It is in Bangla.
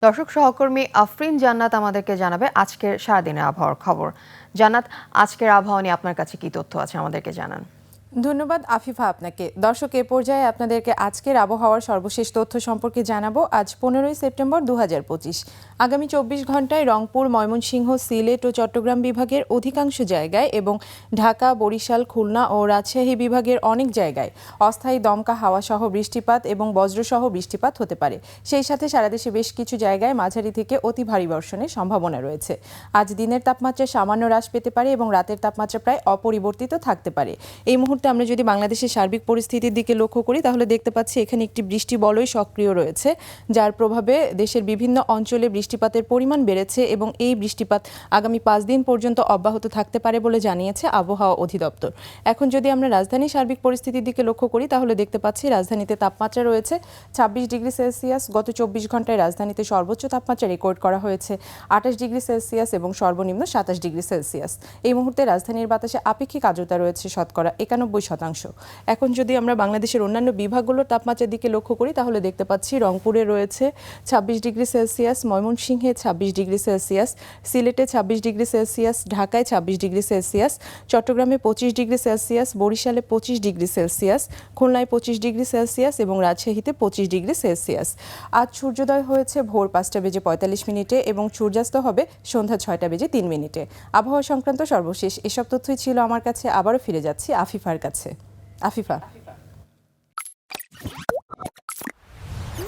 দর্শক সহকর্মী আফরিন জান্নাত আমাদেরকে জানাবে আজকের সারাদিনের আবহাওয়ার খবর। জান্নাত, আজকের আবহাওয়া নিয়ে আপনার কাছে কি তথ্য আছে আমাদেরকে জানান। ধন্যবাদ আফিফা আপনাকে। দর্শক, এ পর্যায়ে আপনাদেরকে আজকের আবহাওয়ার সর্বশেষ তথ্য সম্পর্কে জানাবো। আজ 15ই সেপ্টেম্বর 2025। আগামী 24 ঘন্টায় রংপুর, ময়মনসিংহ, সিলেট ও চট্টগ্রাম বিভাগের অধিকাংশ জায়গায় এবং ঢাকা, বরিশাল, খুলনা ও রাজশাহী বিভাগের অনেক জায়গায় অস্থায়ী দমকা হাওয়া সহ বৃষ্টিপাত এবং বজ্রসহ বৃষ্টিপাত হতে পারে। সেই সাথে সারা দেশে বেশ কিছু জায়গায় মাঝারি থেকে অতি ভারী বর্ষণের সম্ভাবনা রয়েছে। আজ দিনের তাপমাত্রা সামান্য হ্রাস পেতে পারে এবং রাতের তাপমাত্রা প্রায় অপরিবর্তিত থাকতে পারে। এই মুহূর্তে আমরা যদি বাংলাদেশের সার্বিক পরিস্থিতির দিকে লক্ষ্য করি তাহলে দেখতে পাচ্ছি এখানে একটি বৃষ্টি বলয় সক্রিয় রয়েছে, যার প্রভাবে দেশের বিভিন্ন অঞ্চলে বৃষ্টিপাতের পরিমাণ বেড়েছে এবং এই বৃষ্টিপাত আগামী 5 দিন পর্যন্ত অব্যাহত থাকতে পারে বলে জানিয়েছে আবহাওয়া অধিদপ্তর। এখন যদি আমরা রাজধানীর সার্বিক পরিস্থিতির দিকে লক্ষ্য করি তাহলে দেখতে পাচ্ছি রাজধানীতে তাপমাত্রা রয়েছে 26 ডিগ্রি সেলসিয়াস। গত 24 ঘন্টায় রাজধানীতে সর্বোচ্চ তাপমাত্রা রেকর্ড করা হয়েছে 28 ডিগ্রি সেলসিয়াস এবং সর্বনিম্ন 27 ডিগ্রি সেলসিয়াস। এই মুহূর্তে রাজধানীর বাতাসে আপেক্ষিক আর্দ্রতা রয়েছে শতকরা 91%। এখন যদি আমরা বাংলাদেশের অন্যান্য বিভাগগুলোর তাপমাত্রার দিকে লক্ষ্য করি তাহলে দেখতে পাচ্ছি রংপুরে রয়েছে 26 ডিগ্রি সেলসিয়াস, ময়মনসিংহে 26 ডিগ্রি সেলসিয়াস, সিলেটে 26 ডিগ্রি সেলসিয়াস, ঢাকায় 26 ডিগ্রি সেলসিয়াস, চট্টগ্রামে 25 ডিগ্রি সেলসিয়াস, বরিশালে 25 ডিগ্রি সেলসিয়াস, খুলনায় 25 ডিগ্রি সেলসিয়াস এবং রাজশাহীতে 25 ডিগ্রি সেলসিয়াস। আজ সূর্যোদয় হয়েছে ভোর 5:45 এবং সূর্যাস্ত হবে সন্ধ্যা 6:03। আবহাওয়া সংক্রান্ত সর্বশেষ এসব তথ্যই ছিল আমার কাছে। আবারও ফিরে যাচ্ছি আফিফার কাছে। আফিফা।